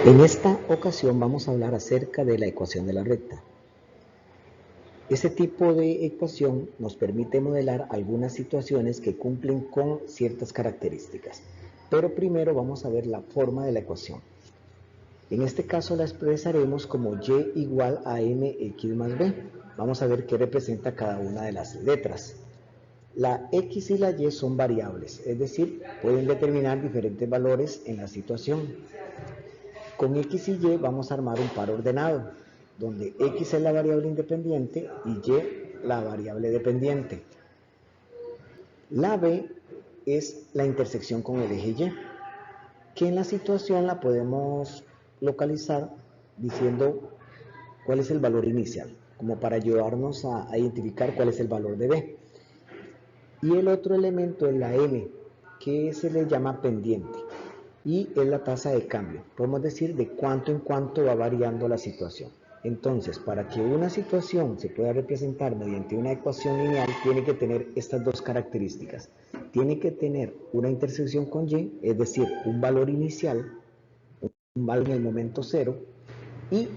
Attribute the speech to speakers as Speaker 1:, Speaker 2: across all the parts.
Speaker 1: En esta ocasión vamos a hablar acerca de la ecuación de la recta. Este tipo de ecuación nos permite modelar algunas situaciones que cumplen con ciertas características. Pero primero vamos a ver la forma de la ecuación. En este caso la expresaremos como y igual a mx más b. Vamos a ver qué representa cada una de las letras. La x y la y son variables, es decir, pueden determinar diferentes valores en la situación. Con x y y vamos a armar un par ordenado, donde x es la variable independiente y y la variable dependiente. La b es la intersección con el eje y, que en la situación la podemos localizar diciendo cuál es el valor inicial, como para ayudarnos a identificar cuál es el valor de b. Y el otro elemento es la m, que se le llama pendiente, y es la tasa de cambio. Podemos decir de cuánto en cuánto va variando la situación. Entonces, para que una situación se pueda representar mediante una ecuación lineal, tiene que tener estas dos características. Tiene que tener una intersección con y, es decir, un valor inicial, un valor en el momento cero, y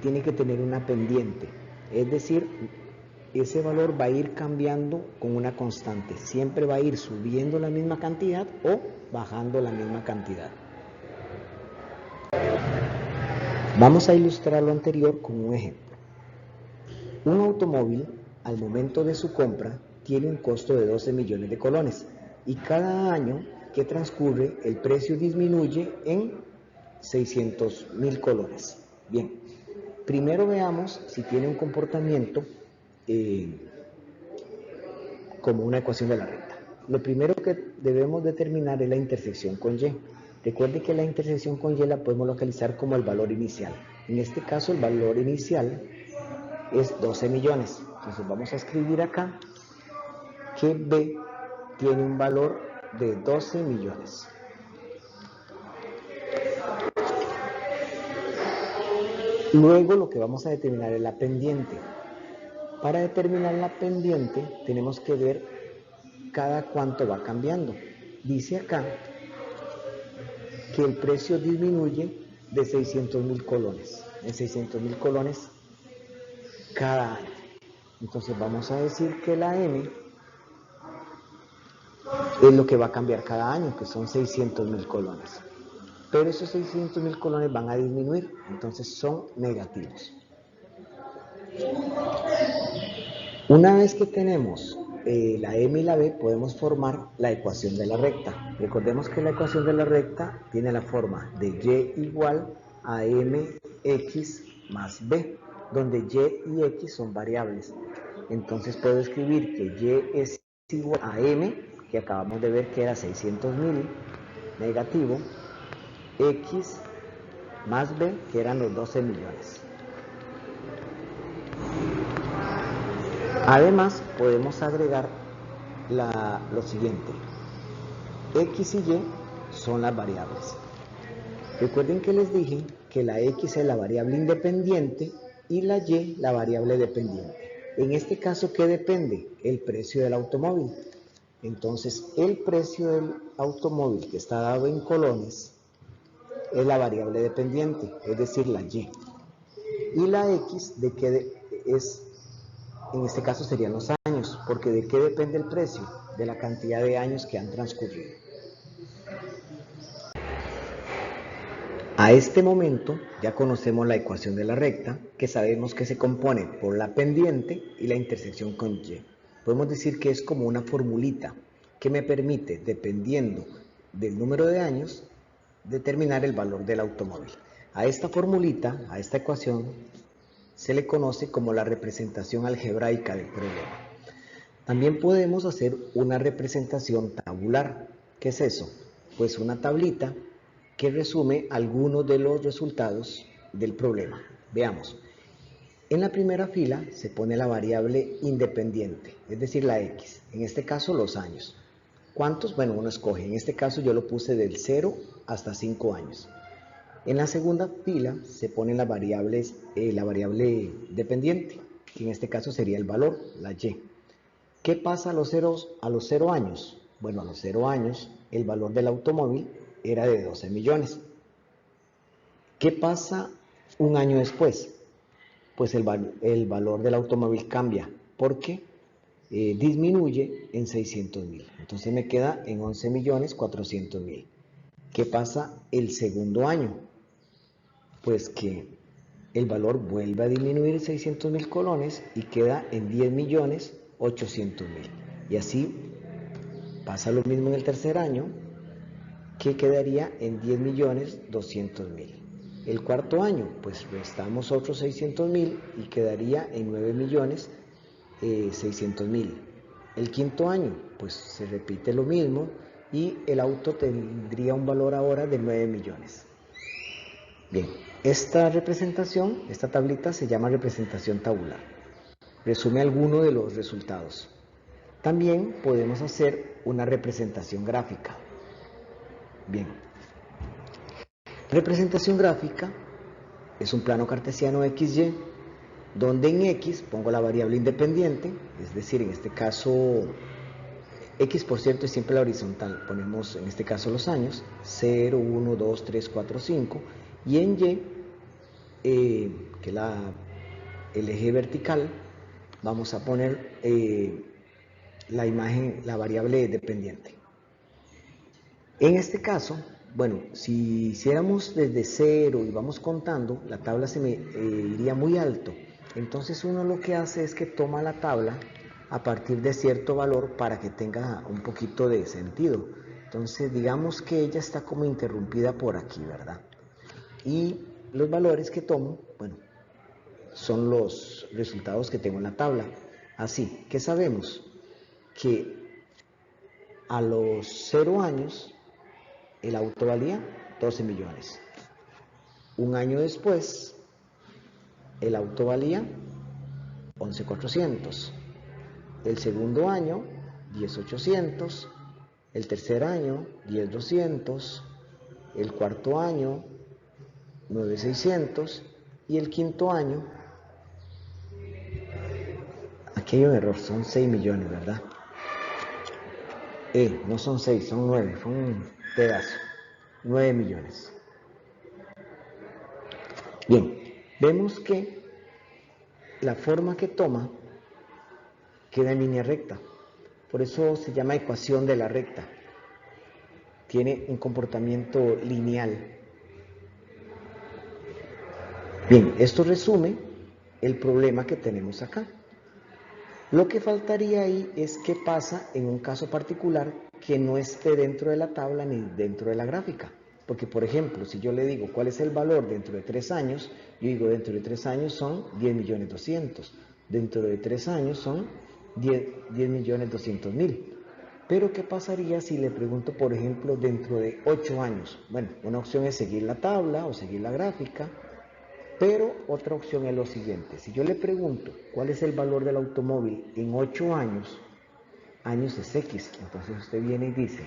Speaker 1: tiene que tener una pendiente, es decir, ese valor va a ir cambiando con una constante, siempre va a ir subiendo la misma cantidad o bajando la misma cantidad. Vamos a ilustrar lo anterior con un ejemplo. Un automóvil, al momento de su compra, tiene un costo de 12 millones de colones y cada año que transcurre el precio disminuye en 600.000 colones. Bien, primero veamos si tiene un comportamiento como una ecuación de la recta. Lo primero que debemos determinar es la intersección con y. Recuerde que la intersección con y la podemos localizar como el valor inicial. En este caso el valor inicial es 12 millones. Entonces vamos a escribir acá que B tiene un valor de 12 millones. Luego lo que vamos a determinar es la pendiente. Para determinar la pendiente tenemos que ver cada cuánto va cambiando. Dice acá que el precio disminuye de 600.000 colones, en 600.000 colones cada año. Entonces vamos a decir que la M es lo que va a cambiar cada año, que son 600.000 colones. Pero esos 600.000 colones van a disminuir, entonces son negativos. Una vez que tenemos la M y la B, podemos formar la ecuación de la recta. Recordemos que la ecuación de la recta tiene la forma de y igual a mx más b, donde y y x son variables. Entonces puedo escribir que y es igual a m, que acabamos de ver que era 600.000, negativo, x más b, que eran los 12 millones. Además, podemos agregar lo siguiente. X y Y son las variables. Recuerden que les dije que la X es la variable independiente y la Y la variable dependiente. En este caso, ¿qué depende? El precio del automóvil. Entonces, el precio del automóvil que está dado en colones es la variable dependiente, es decir, la Y. Y la X, ¿de qué es? En este caso serían los años, porque ¿de qué depende el precio? De la cantidad de años que han transcurrido. A este momento ya conocemos la ecuación de la recta, que sabemos que se compone por la pendiente y la intersección con y. Podemos decir que es como una formulita que me permite, dependiendo del número de años, determinar el valor del automóvil. A esta formulita, a esta ecuación, se le conoce como la representación algebraica del problema. También podemos hacer una representación tabular. ¿Qué es eso? Pues una tablita que resume algunos de los resultados del problema. Veamos. En la primera fila se pone la variable independiente, es decir, la X. En este caso, los años. ¿Cuántos? Bueno, uno escoge. En este caso yo lo puse del 0 hasta 5 años. En la segunda fila se pone la variable dependiente, que en este caso sería el valor, la Y. ¿Qué pasa a los 0 años? Bueno, a los 0 años el valor del automóvil era de 12 millones. ¿Qué pasa un año después? Pues el valor del automóvil cambia porque disminuye en 600.000. Entonces me queda en 11.400.000. ¿Qué pasa el segundo año? Pues que el valor vuelve a disminuir 600.000 colones y queda en 10.800.000. Y así pasa lo mismo en el tercer año, que quedaría en 10.200.000. El cuarto año, pues restamos otros 600.000 y quedaría en 9.600.000. El quinto año, pues se repite lo mismo y el auto tendría un valor ahora de 9 millones. Bien, esta representación, esta tablita se llama representación tabular. Resume algunos de los resultados. También podemos hacer una representación gráfica. Bien, representación gráfica es un plano cartesiano XY, donde en X pongo la variable independiente, es decir, en este caso, X por cierto es siempre la horizontal, ponemos en este caso los años, 0, 1, 2, 3, 4, 5, y en Y, que es el eje vertical, vamos a poner la imagen, la variable dependiente. En este caso, bueno, si hiciéramos desde 0 y vamos contando, la tabla se me iría muy alto. Entonces uno lo que hace es que toma la tabla a partir de cierto valor para que tenga un poquito de sentido. Entonces digamos que ella está como interrumpida por aquí, ¿verdad? Y los valores que tomo, bueno, son los resultados que tengo en la tabla. Así que sabemos que a los 0 años el auto valía 12 millones. Un año después, el auto valía 11.400. El segundo año, 10.800. El tercer año, 10.200. El cuarto año, 9.600. Y el quinto año, aquí hay un error, son 6 millones, ¿verdad? No son 6, son 9, fue un pedazo. 9 millones. Bien, vemos que la forma que toma queda en línea recta. Por eso se llama ecuación de la recta. Tiene un comportamiento lineal. Bien, esto resume el problema que tenemos acá. Lo que faltaría ahí es qué pasa en un caso particular que no esté dentro de la tabla ni dentro de la gráfica. Porque, por ejemplo, si yo le digo cuál es el valor dentro de 3 años, yo digo dentro de 3 años son 10.200.000. Dentro de 3 años son 10.200.000. Pero, ¿qué pasaría si le pregunto, por ejemplo, dentro de 8 años? Bueno, una opción es seguir la tabla o seguir la gráfica, pero otra opción es lo siguiente. Si yo le pregunto cuál es el valor del automóvil en 8 años, años es X, entonces usted viene y dice,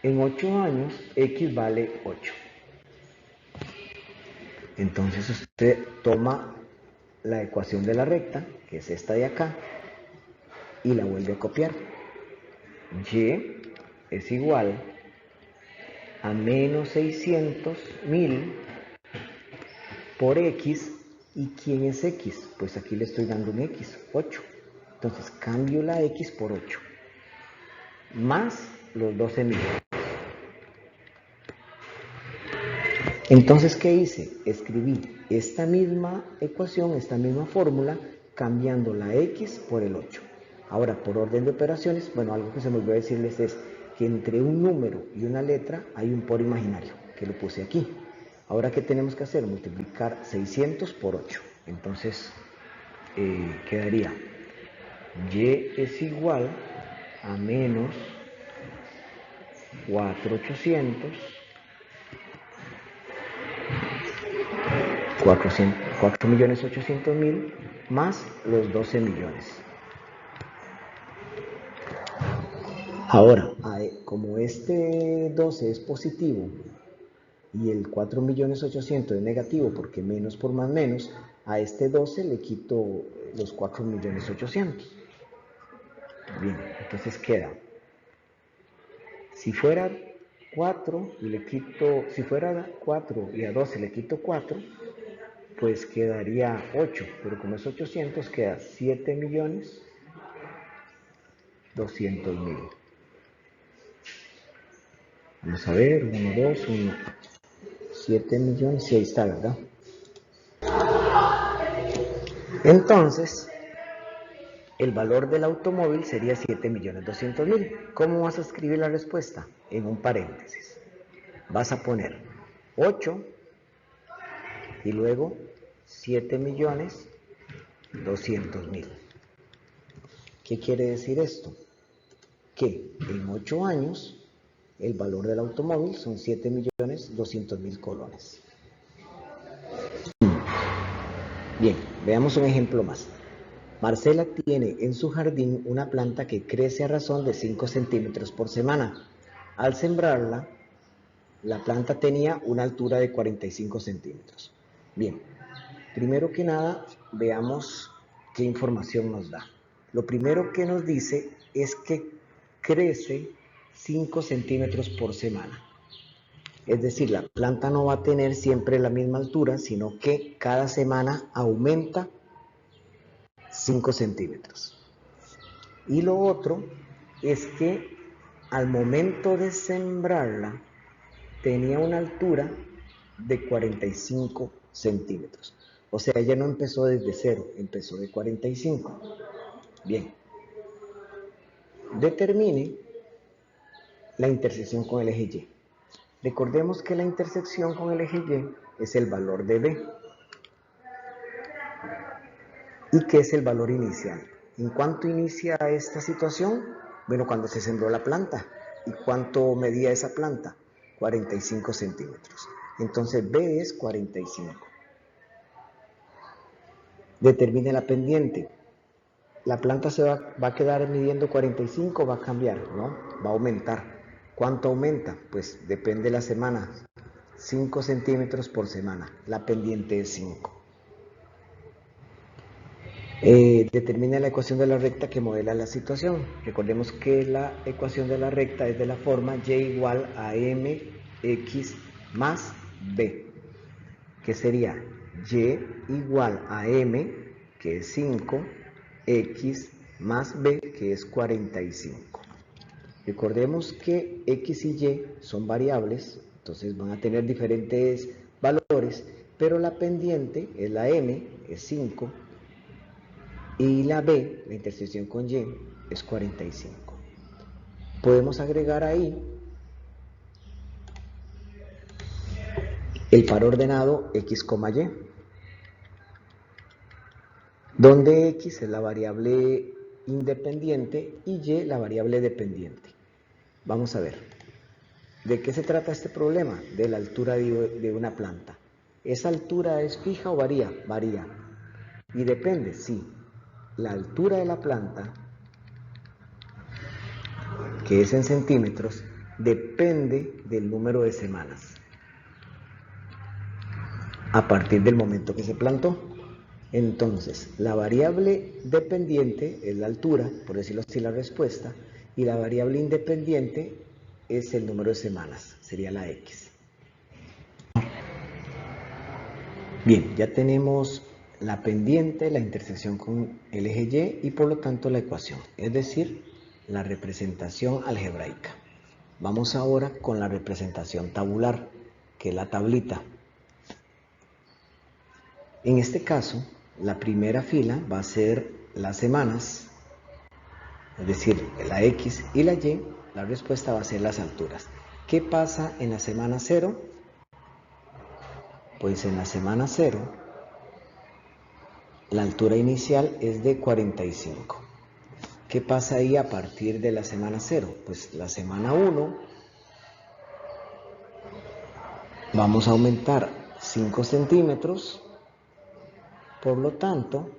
Speaker 1: en 8 años X vale 8. Entonces usted toma la ecuación de la recta, que es esta de acá, y la vuelve a copiar. Y es igual a menos 600.000 por X. ¿Y quién es X? Pues aquí le estoy dando un X, 8. Entonces cambio la X por 8, más los 12 millones. Entonces, ¿qué hice? Escribí esta misma ecuación, esta misma fórmula, cambiando la X por el 8. Ahora, por orden de operaciones, bueno, algo que se me olvidó decirles es que entre un número y una letra hay un por imaginario, que lo puse aquí. Ahora, ¿qué tenemos que hacer? Multiplicar 600 por 8. Entonces, quedaría Y es igual a menos 4.800.000 más los 12 millones. Ahora, como este 12 es positivo y el 4.800.000 es negativo porque menos por más menos, a este 12 le quito los 4.800.000. Bien, entonces queda, si fuera 4 y le quito, si fuera 4 y a 12 le quito 4, pues quedaría 8, pero como es 800 queda 7.200.000. Vamos a ver, 1, 2, 1, 7 millones, y ahí está, ¿verdad? Entonces, el valor del automóvil sería 7.200.000. ¿Cómo vas a escribir la respuesta? En un paréntesis. Vas a poner 8 y luego 7.200.000. ¿Qué quiere decir esto? Que en 8 años el valor del automóvil son 7.200.000 colones. Bien, veamos un ejemplo más. Marcela tiene en su jardín una planta que crece a razón de 5 centímetros por semana. Al sembrarla, la planta tenía una altura de 45 centímetros. Bien, primero que nada, veamos qué información nos da. Lo primero que nos dice es que crece 5 centímetros por semana. Es decir, la planta no va a tener siempre la misma altura, sino que cada semana aumenta 5 centímetros. Y lo otro es que al momento de sembrarla tenía una altura de 45 centímetros. O sea, ella no empezó desde 0, empezó de 45. Bien. Determine la intersección con el eje Y. Recordemos que la intersección con el eje Y es el valor de B. ¿Y qué es el valor inicial? ¿En cuánto inicia esta situación? Bueno, cuando se sembró la planta. ¿Y cuánto medía esa planta? 45 centímetros. Entonces B es 45. Determine la pendiente. La planta se va a quedar midiendo 45, va a cambiar, ¿no? Va a aumentar. ¿Cuánto aumenta? Pues depende de la semana. 5 centímetros por semana. La pendiente es 5. Determina la ecuación de la recta que modela la situación. Recordemos que la ecuación de la recta es de la forma y igual a mx más b, que sería y igual a m, que es 5, x más b, que es 45. Recordemos que x y y son variables, entonces van a tener diferentes valores, pero la pendiente es la m, es 5, y la B, la intersección con Y, es 45. Podemos agregar ahí el par ordenado X, Y, donde X es la variable independiente y Y la variable dependiente. Vamos a ver. ¿De qué se trata este problema? De la altura de una planta. ¿Esa altura es fija o varía? Varía. Y depende, sí. La altura de la planta, que es en centímetros, depende del número de semanas a partir del momento que se plantó. Entonces, la variable dependiente es la altura, por decirlo así, la respuesta, y la variable independiente es el número de semanas, sería la X. Bien, ya tenemos la pendiente, la intersección con el eje Y y por lo tanto la ecuación, es decir, la representación algebraica. Vamos ahora con la representación tabular, que es la tablita. En este caso, la primera fila va a ser las semanas, es decir, la X y la Y, la respuesta va a ser las alturas. ¿Qué pasa en la semana 0? Pues en la semana 0, la altura inicial es de 45. ¿Qué pasa ahí a partir de la semana 0? Pues la semana 1 vamos a aumentar 5 centímetros, por lo tanto,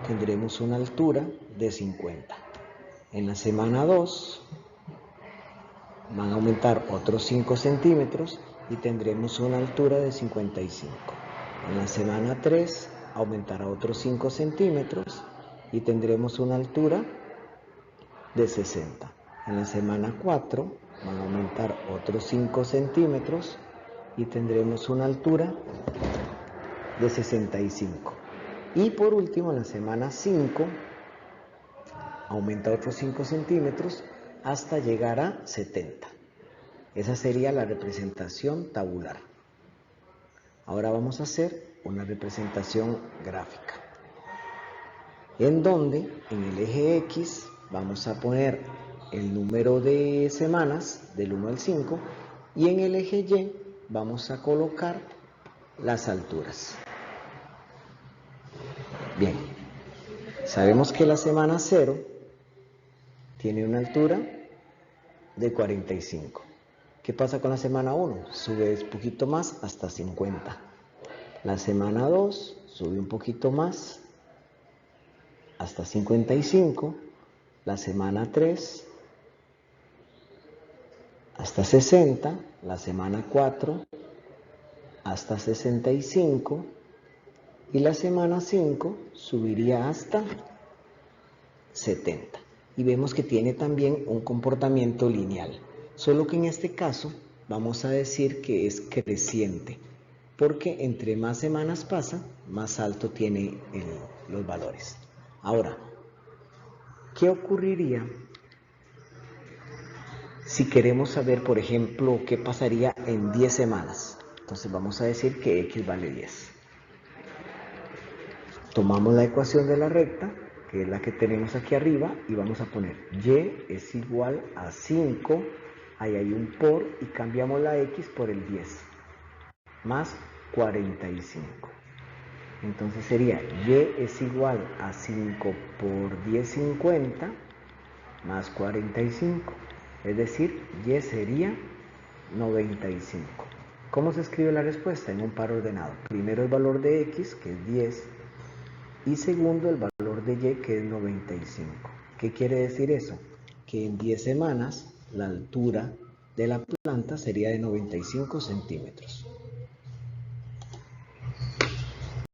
Speaker 1: tendremos una altura de 50. En la semana 2 van a aumentar otros 5 centímetros y tendremos una altura de 55. En la semana 3 aumentará otros 5 centímetros y tendremos una altura de 60. En la semana 4 van a aumentar otros 5 centímetros y tendremos una altura de 65. Y por último, en la semana 5, aumenta otros 5 centímetros hasta llegar a 70. Esa sería la representación tabular. Ahora vamos a hacer una representación gráfica, en donde en el eje X vamos a poner el número de semanas del 1 al 5 y en el eje Y vamos a colocar las alturas. Bien, sabemos que la semana 0 tiene una altura de 45. ¿Qué pasa con la semana 1? Sube un poquito más hasta 50. La semana 2 sube un poquito más hasta 55. La semana 3 hasta 60. La semana 4 hasta 65. Y la semana 5 subiría hasta 70. Y vemos que tiene también un comportamiento lineal. Solo que en este caso vamos a decir que es creciente, porque entre más semanas pasa, más alto tiene los valores. Ahora, ¿qué ocurriría si queremos saber, por ejemplo, qué pasaría en 10 semanas? Entonces vamos a decir que X vale 10. Tomamos la ecuación de la recta, que es la que tenemos aquí arriba, y vamos a poner Y es igual a 5, ahí hay un por, y cambiamos la X por el 10, más 45. Entonces sería Y es igual a 5 por 10, 50, más 45. Es decir, Y sería 95. ¿Cómo se escribe la respuesta? En un par ordenado. Primero el valor de X, que es 10, y segundo el valor de Y, que es 95. ¿Qué quiere decir eso? Que en 10 semanas la altura de la planta sería de 95 centímetros.